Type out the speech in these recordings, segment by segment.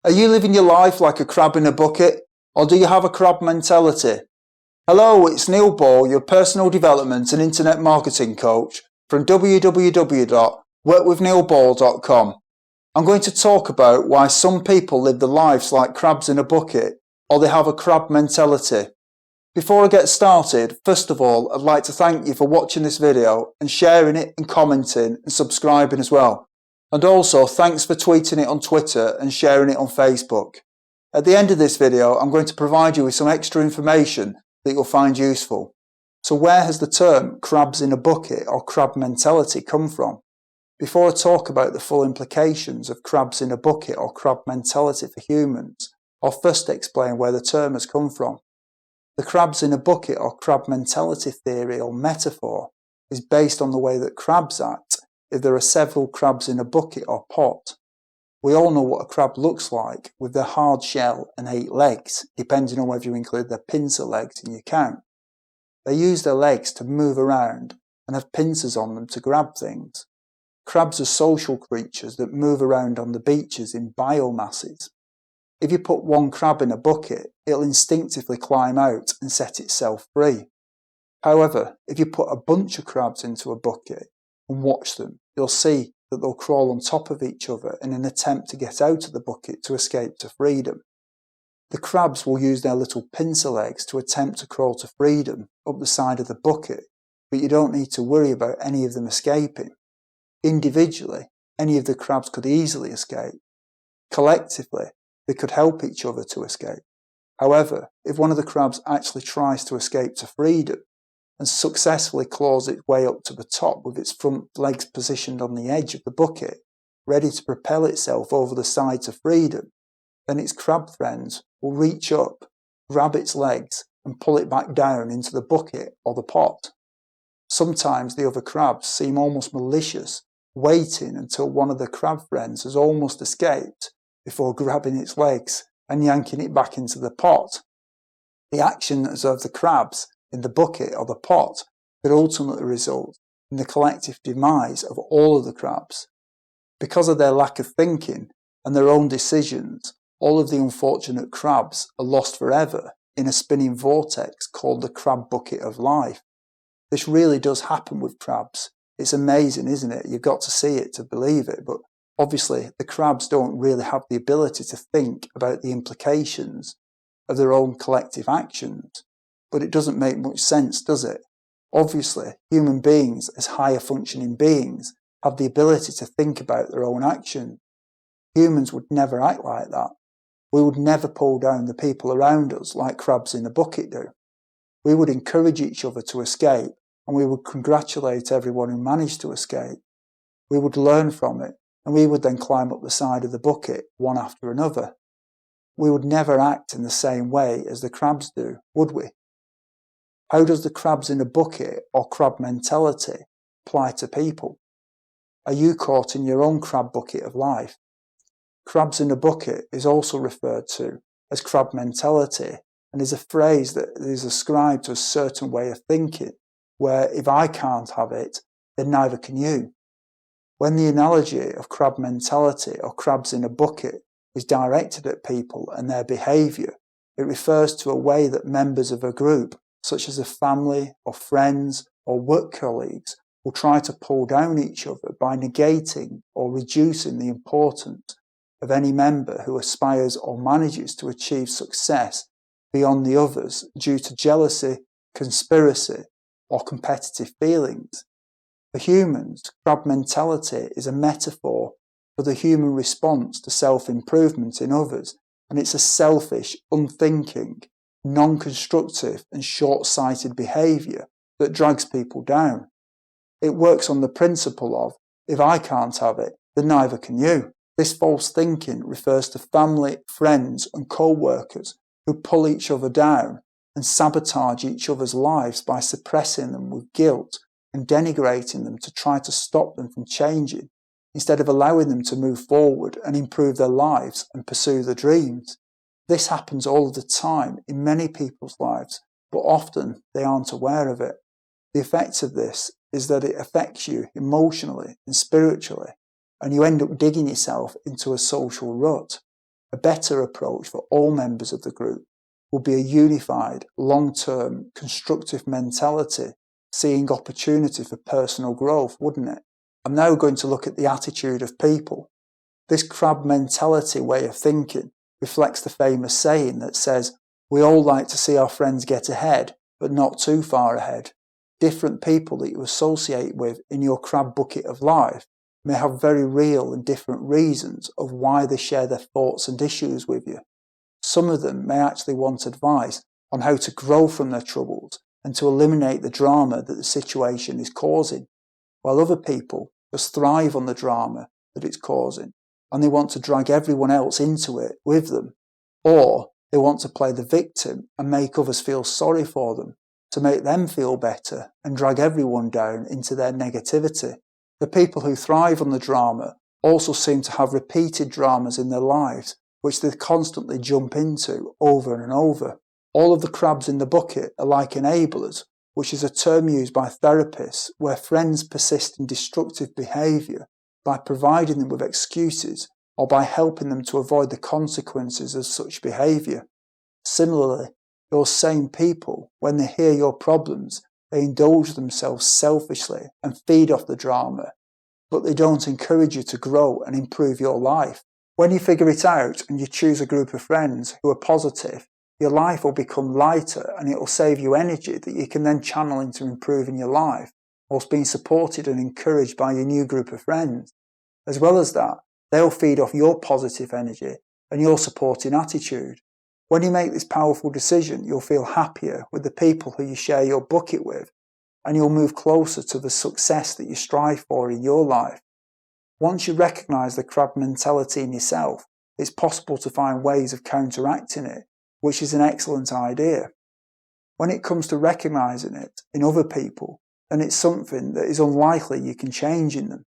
Are you living your life like a crab in a bucket, or do you have a crab mentality? Hello, it's Neil Ball, your personal development and internet marketing coach from www.workwithneilball.com. I'm going to talk about why some people live their lives like crabs in a bucket, or they have a crab mentality. Before I get started, first of all, I'd like to thank you for watching this video and sharing it and commenting and subscribing as well. And also, thanks for tweeting it on Twitter and sharing it on Facebook. At the end of this video, I'm going to provide you with some extra information that you'll find useful. So where has the term crabs in a bucket or crab mentality come from? Before I talk about the full implications of crabs in a bucket or crab mentality for humans, I'll first explain where the term has come from. The crabs in a bucket or crab mentality theory or metaphor is based on the way that crabs act if there are several crabs in a bucket or pot. We all know what a crab looks like with their hard shell and 8 legs, depending on whether you include their pincer legs in your count. They use their legs to move around and have pincers on them to grab things. Crabs are social creatures that move around on the beaches in biomasses. If you put one crab in a bucket, it'll instinctively climb out and set itself free. However, if you put a bunch of crabs into a bucket and watch them, you'll see that they'll crawl on top of each other in an attempt to get out of the bucket to escape to freedom. The crabs will use their little pincer legs to attempt to crawl to freedom up the side of the bucket, but you don't need to worry about any of them escaping. Individually, any of the crabs could easily escape. Collectively, they could help each other to escape. However, if one of the crabs actually tries to escape to freedom and successfully claws its way up to the top with its front legs positioned on the edge of the bucket, ready to propel itself over the side to freedom, then its crab friends will reach up, grab its legs, and pull it back down into the bucket or the pot. Sometimes the other crabs seem almost malicious, waiting until one of the crab friends has almost escaped before grabbing its legs and yanking it back into the pot. The actions of the crabs in the bucket or the pot could ultimately result in the collective demise of all of the crabs. Because of their lack of thinking and their own decisions, all of the unfortunate crabs are lost forever in a spinning vortex called the crab bucket of life. This really does happen with crabs. It's amazing, isn't it? You've got to see it to believe it, but obviously the crabs don't really have the ability to think about the implications of their own collective actions. But it doesn't make much sense, does it? Obviously, human beings as higher functioning beings have the ability to think about their own actions. Humans would never act like that. We would never pull down the people around us like crabs in a bucket do. We would encourage each other to escape, and we would congratulate everyone who managed to escape. We would learn from it, and we would then climb up the side of the bucket one after another. We would never act in the same way as the crabs do, would we? How does the crabs in a bucket or crab mentality apply to people? Are you caught in your own crab bucket of life? Crabs in a bucket is also referred to as crab mentality and is a phrase that is ascribed to a certain way of thinking, where if I can't have it, then neither can you. When the analogy of crab mentality or crabs in a bucket is directed at people and their behaviour, it refers to a way that members of a group, such as a family or friends or work colleagues, will try to pull down each other by negating or reducing the importance of any member who aspires or manages to achieve success beyond the others due to jealousy, conspiracy, or competitive feelings. For humans, crab mentality is a metaphor for the human response to self-improvement in others, and it's a selfish, unthinking, non-constructive and short-sighted behaviour that drags people down. It works on the principle of, if I can't have it, then neither can you. This false thinking refers to family, friends and co-workers who pull each other down and sabotage each other's lives by suppressing them with guilt and denigrating them to try to stop them from changing, instead of allowing them to move forward and improve their lives and pursue their dreams. This happens all of the time in many people's lives, but often they aren't aware of it. The effect of this is that it affects you emotionally and spiritually, and you end up digging yourself into a social rut. A better approach for all members of the group would be a unified, long-term, constructive mentality, seeing opportunity for personal growth, wouldn't it? I'm now going to look at the attitude of people. This crab mentality way of thinking reflects the famous saying that says, we all like to see our friends get ahead, but not too far ahead. Different people that you associate with in your crab bucket of life may have very real and different reasons of why they share their thoughts and issues with you. Some of them may actually want advice on how to grow from their troubles and to eliminate the drama that the situation is causing, while other people just thrive on the drama that it's causing, and they want to drag everyone else into it with them, or they want to play the victim and make others feel sorry for them, to make them feel better and drag everyone down into their negativity. The people who thrive on the drama also seem to have repeated dramas in their lives, which they constantly jump into over and over. All of the crabs in the bucket are like enablers, which is a term used by therapists where friends persist in destructive behaviour by providing them with excuses or by helping them to avoid the consequences of such behaviour. Similarly, those same people, when they hear your problems, they indulge themselves selfishly and feed off the drama, but they don't encourage you to grow and improve your life. When you figure it out and you choose a group of friends who are positive, your life will become lighter and it will save you energy that you can then channel into improving your life, whilst being supported and encouraged by your new group of friends. As well as that, they'll feed off your positive energy and your supporting attitude. When you make this powerful decision, you'll feel happier with the people who you share your bucket with, and you'll move closer to the success that you strive for in your life. Once you recognise the crab mentality in yourself, it's possible to find ways of counteracting it, which is an excellent idea. When it comes to recognising it in other people, then it's something that is unlikely you can change in them.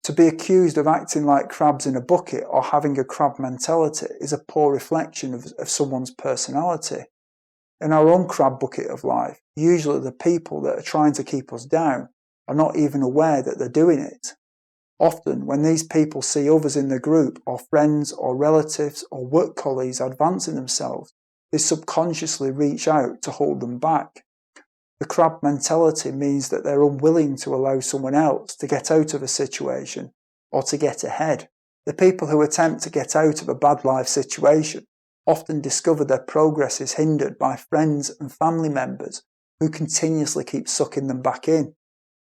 To be accused of acting like crabs in a bucket or having a crab mentality is a poor reflection of someone's personality. In our own crab bucket of life, usually the people that are trying to keep us down are not even aware that they're doing it. Often, when these people see others in the group, or friends or relatives or work colleagues advancing themselves, they subconsciously reach out to hold them back. The crab mentality means that they're unwilling to allow someone else to get out of a situation or to get ahead. The people who attempt to get out of a bad life situation often discover their progress is hindered by friends and family members who continuously keep sucking them back in.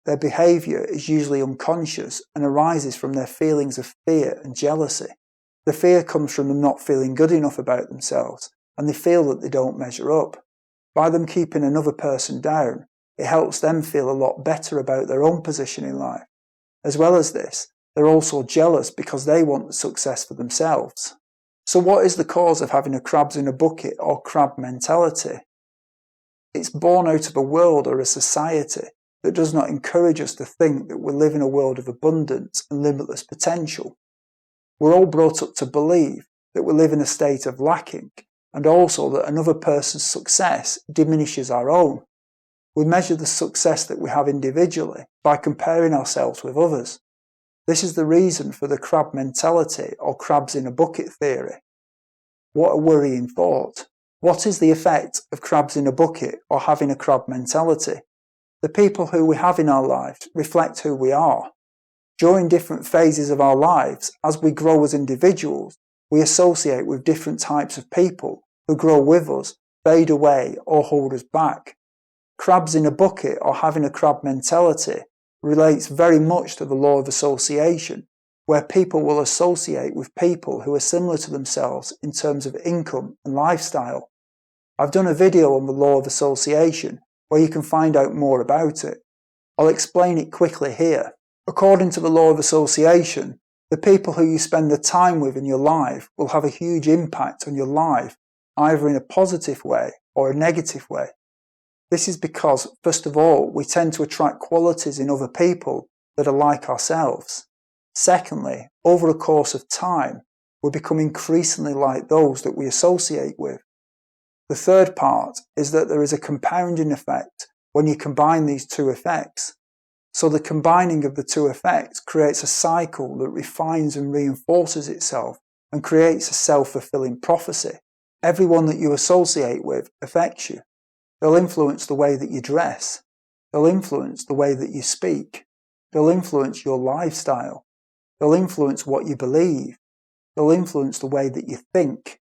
Their behaviour is usually unconscious and arises from their feelings of fear and jealousy. The fear comes from them not feeling good enough about themselves, and they feel that they don't measure up. By them keeping another person down, it helps them feel a lot better about their own position in life. As well as this, they're also jealous because they want the success for themselves. So what is the cause of having a crabs in a bucket or crab mentality? It's born out of a world or a society that does not encourage us to think that we live in a world of abundance and limitless potential. We're all brought up to believe that we live in a state of lacking, and also that another person's success diminishes our own. We measure the success that we have individually by comparing ourselves with others. This is the reason for the crab mentality or crabs in a bucket theory. What a worrying thought. What is the effect of crabs in a bucket or having a crab mentality? The people who we have in our lives reflect who we are. During different phases of our lives, as we grow as individuals, we associate with different types of people who grow with us, fade away, or hold us back. Crabs in a bucket or having a crab mentality relates very much to the law of association, where people will associate with people who are similar to themselves in terms of income and lifestyle. I've done a video on the law of association where you can find out more about it. I'll explain it quickly here. According to the law of association, the people who you spend the time with in your life will have a huge impact on your life, either in a positive way or a negative way. This is because, first of all, we tend to attract qualities in other people that are like ourselves. Secondly, over a course of time, we become increasingly like those that we associate with. The third part is that there is a compounding effect when you combine these two effects. So the combining of the two effects creates a cycle that refines and reinforces itself and creates a self-fulfilling prophecy. Everyone that you associate with affects you. They'll influence the way that you dress. They'll influence the way that you speak. They'll influence your lifestyle. They'll influence what you believe. They'll influence the way that you think.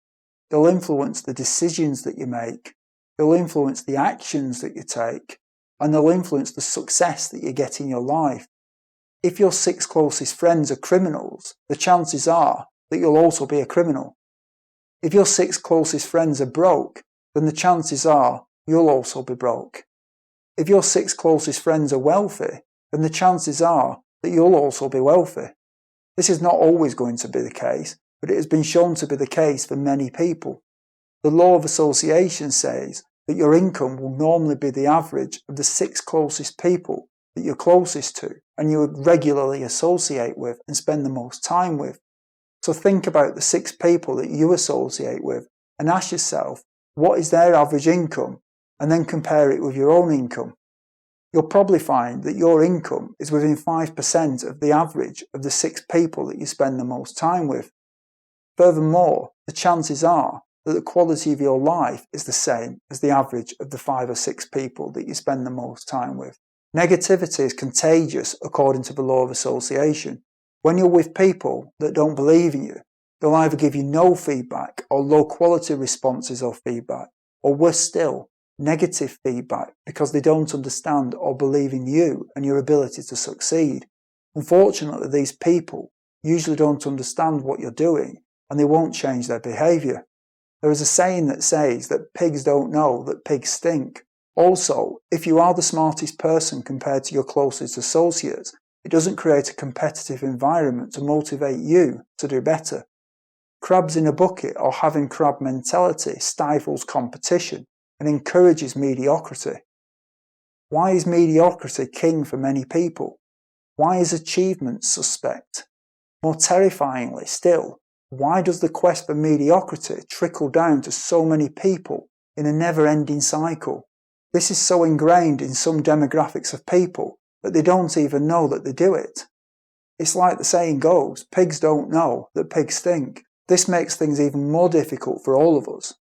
They'll influence the decisions that you make. They'll influence the actions that you take. And they'll influence the success that you get in your life. If your 6 closest friends are criminals, the chances are that you'll also be a criminal. If your 6 closest friends are broke, then the chances are you'll also be broke. If your 6 closest friends are wealthy, then the chances are that you'll also be wealthy. This is not always going to be the case, but it has been shown to be the case for many people. The law of association says that your income will normally be the average of the 6 closest people that you're closest to and you would regularly associate with and spend the most time with. So think about the 6 people that you associate with and ask yourself, what is their average income? And then compare it with your own income. You'll probably find that your income is within 5% of the average of the 6 people that you spend the most time with. Furthermore, the chances are that the quality of your life is the same as the average of the 5 or 6 people that you spend the most time with. Negativity is contagious according to the law of association. When you're with people that don't believe in you, they'll either give you no feedback or low quality responses or feedback, or worse still, negative feedback because they don't understand or believe in you and your ability to succeed. Unfortunately, these people usually don't understand what you're doing and they won't change their behaviour. There is a saying that says that pigs don't know that pigs stink. Also, if you are the smartest person compared to your closest associates, it doesn't create a competitive environment to motivate you to do better. Crabs in a bucket or having crab mentality stifles competition and encourages mediocrity. Why is mediocrity king for many people? Why is achievement suspect? More terrifyingly still, why does the quest for mediocrity trickle down to so many people in a never-ending cycle? This is so ingrained in some demographics of people that they don't even know that they do it. It's like the saying goes, pigs don't know that pigs stink. This makes things even more difficult for all of us.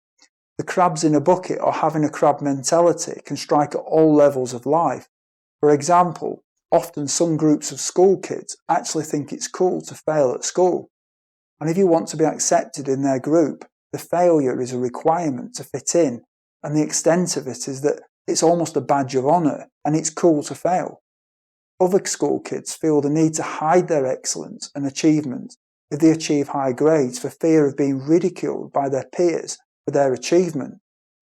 The crabs in a bucket or having a crab mentality can strike at all levels of life. For example, often some groups of school kids actually think it's cool to fail at school. And if you want to be accepted in their group, the failure is a requirement to fit in, and the extent of it is that it's almost a badge of honour and it's cool to fail. Other school kids feel the need to hide their excellence and achievement if they achieve high grades for fear of being ridiculed by their peers for their achievement.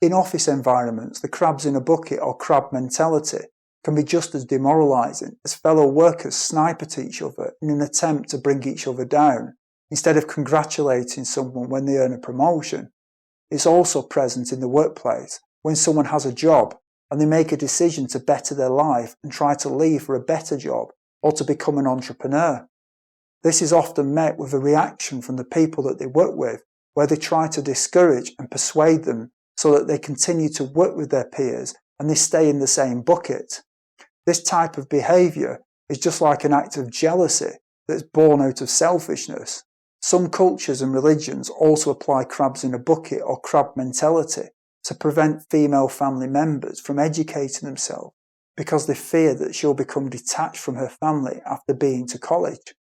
In office environments, the crabs in a bucket or crab mentality can be just as demoralising as fellow workers snipe at each other in an attempt to bring each other down, instead of congratulating someone when they earn a promotion. It's also present in the workplace when someone has a job and they make a decision to better their life and try to leave for a better job or to become an entrepreneur. This is often met with a reaction from the people that they work with, where they try to discourage and persuade them so that they continue to work with their peers and they stay in the same bucket. This type of behaviour is just like an act of jealousy that's born out of selfishness. Some cultures and religions also apply crabs in a bucket or crab mentality to prevent female family members from educating themselves because they fear that she'll become detached from her family after being to college.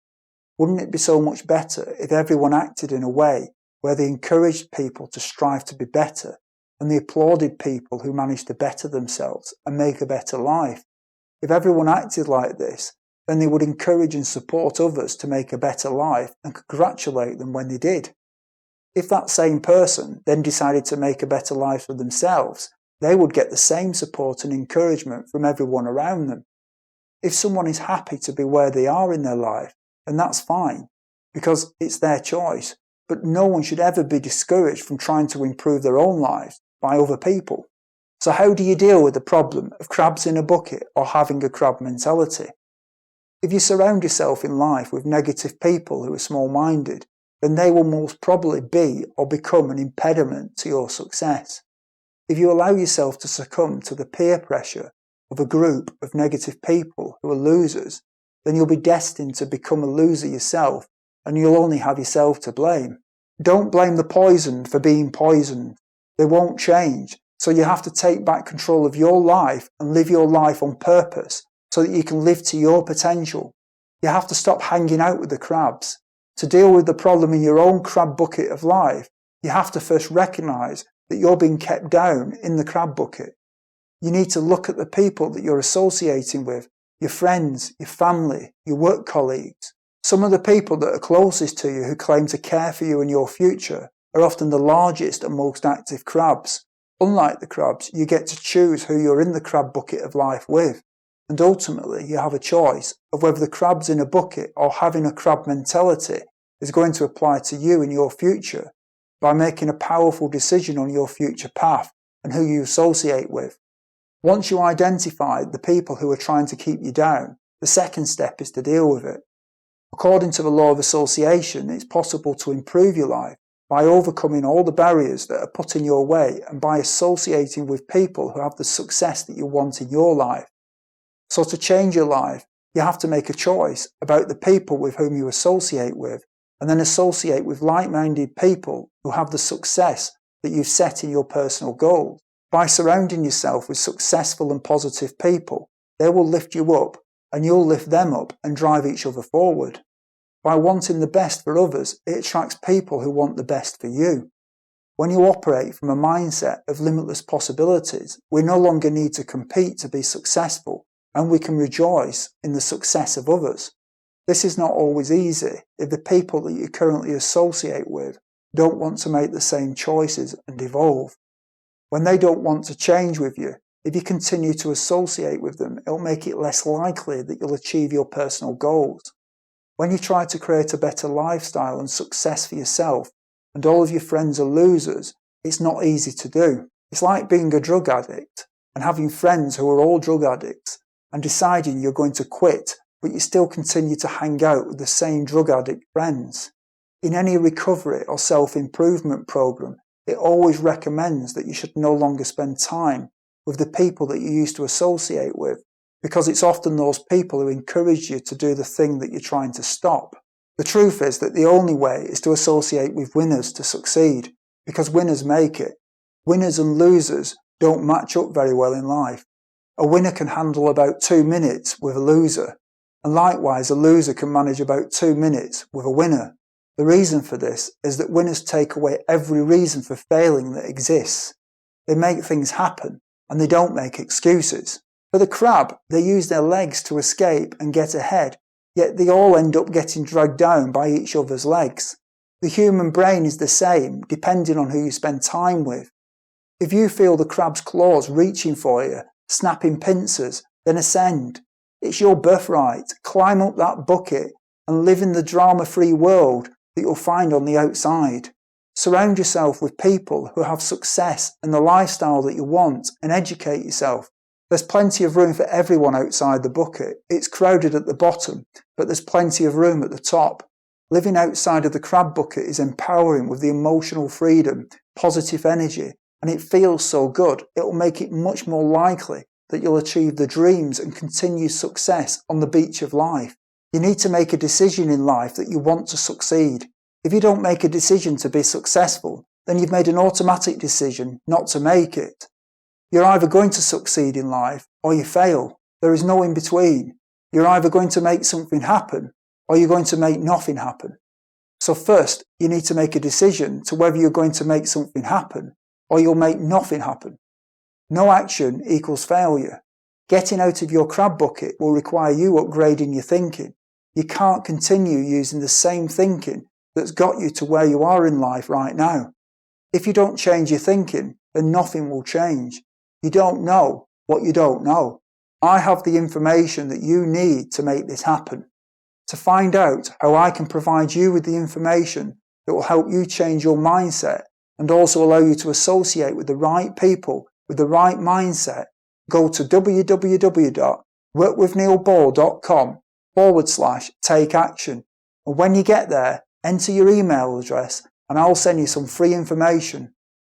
Wouldn't it be so much better if everyone acted in a way where they encouraged people to strive to be better and they applauded people who managed to better themselves and make a better life? If everyone acted like this, then they would encourage and support others to make a better life and congratulate them when they did. If that same person then decided to make a better life for themselves, they would get the same support and encouragement from everyone around them. If someone is happy to be where they are in their life, then that's fine, because it's their choice. But no one should ever be discouraged from trying to improve their own lives by other people. So how do you deal with the problem of crabs in a bucket or having a crab mentality? If you surround yourself in life with negative people who are small-minded, then they will most probably be or become an impediment to your success. If you allow yourself to succumb to the peer pressure of a group of negative people who are losers, then you'll be destined to become a loser yourself and you'll only have yourself to blame. Don't blame the poisoned for being poisoned. They won't change. So you have to take back control of your life and live your life on purpose so that you can live to your potential. You have to stop hanging out with the crabs. To deal with the problem in your own crab bucket of life, you have to first recognise that you're being kept down in the crab bucket. You need to look at the people that you're associating with, your friends, your family, your work colleagues. Some of the people that are closest to you who claim to care for you and your future are often the largest and most active crabs. Unlike the crabs, you get to choose who you're in the crab bucket of life with. And ultimately, you have a choice of whether the crabs in a bucket or having a crab mentality is going to apply to you in your future by making a powerful decision on your future path and who you associate with. Once you identify the people who are trying to keep you down, the second step is to deal with it. According to the law of association, it's possible to improve your life by overcoming all the barriers that are put in your way and by associating with people who have the success that you want in your life. So to change your life, you have to make a choice about the people with whom you associate with, and then associate with like-minded people who have the success that you've set in your personal goals. By surrounding yourself with successful and positive people, they will lift you up and you'll lift them up and drive each other forward. By wanting the best for others, it attracts people who want the best for you. When you operate from a mindset of limitless possibilities, we no longer need to compete to be successful, and we can rejoice in the success of others. This is not always easy if the people that you currently associate with don't want to make the same choices and evolve. When they don't want to change with you, if you continue to associate with them, it'll make it less likely that you'll achieve your personal goals. When you try to create a better lifestyle and success for yourself, and all of your friends are losers, it's not easy to do. It's like being a drug addict and having friends who are all drug addicts and deciding you're going to quit, but you still continue to hang out with the same drug addict friends. In any recovery or self-improvement program, it always recommends that you should no longer spend time with the people that you used to associate with, because it's often those people who encourage you to do the thing that you're trying to stop. The truth is that the only way is to associate with winners to succeed, because winners make it. Winners and losers don't match up very well in life. A winner can handle about 2 minutes with a loser, and likewise a loser can manage about 2 minutes with a winner. The reason for this is that winners take away every reason for failing that exists. They make things happen, and they don't make excuses. For the crab, they use their legs to escape and get ahead, yet they all end up getting dragged down by each other's legs. The human brain is the same, depending on who you spend time with. If you feel the crab's claws reaching for you, snapping pincers, then ascend. It's your birthright. Climb up that bucket and live in the drama-free world that you'll find on the outside. Surround yourself with people who have success and the lifestyle that you want, and educate yourself. There's plenty of room for everyone outside the bucket. It's crowded at the bottom, but there's plenty of room at the top. Living outside of the crab bucket is empowering with the emotional freedom, positive energy, and it feels so good, it will make it much more likely that you'll achieve the dreams and continue success on the beach of life. You need to make a decision in life that you want to succeed. If you don't make a decision to be successful, then you've made an automatic decision not to make it. You're either going to succeed in life or you fail. There is no in between. You're either going to make something happen or you're going to make nothing happen. So first, you need to make a decision to whether you're going to make something happen or you'll make nothing happen. No action equals failure. Getting out of your crab bucket will require you upgrading your thinking. You can't continue using the same thinking that's got you to where you are in life right now. If you don't change your thinking, then nothing will change. You don't know what you don't know. I have the information that you need to make this happen. To find out how I can provide you with the information that will help you change your mindset and also allow you to associate with the right people with the right mindset, go to www.workwithneilball.com/take action. And when you get there, enter your email address and I'll send you some free information.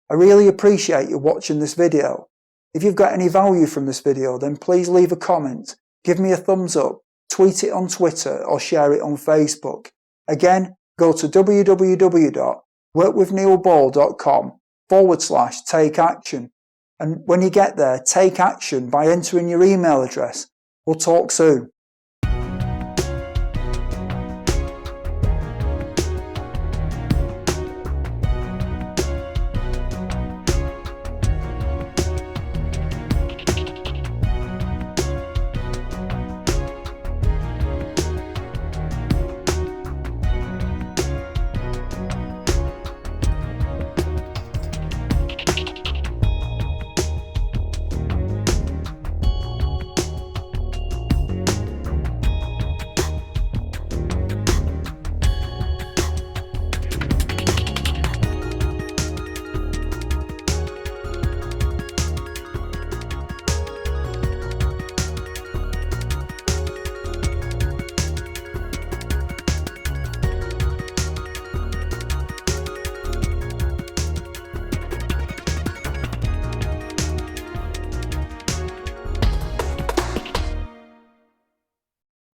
I really appreciate you watching this video. If you've got any value from this video, then please leave a comment, give me a thumbs up, tweet it on Twitter or share it on Facebook. Again, go to www workwithneilball.com/take action. And when you get there, take action by entering your email address. We'll talk soon.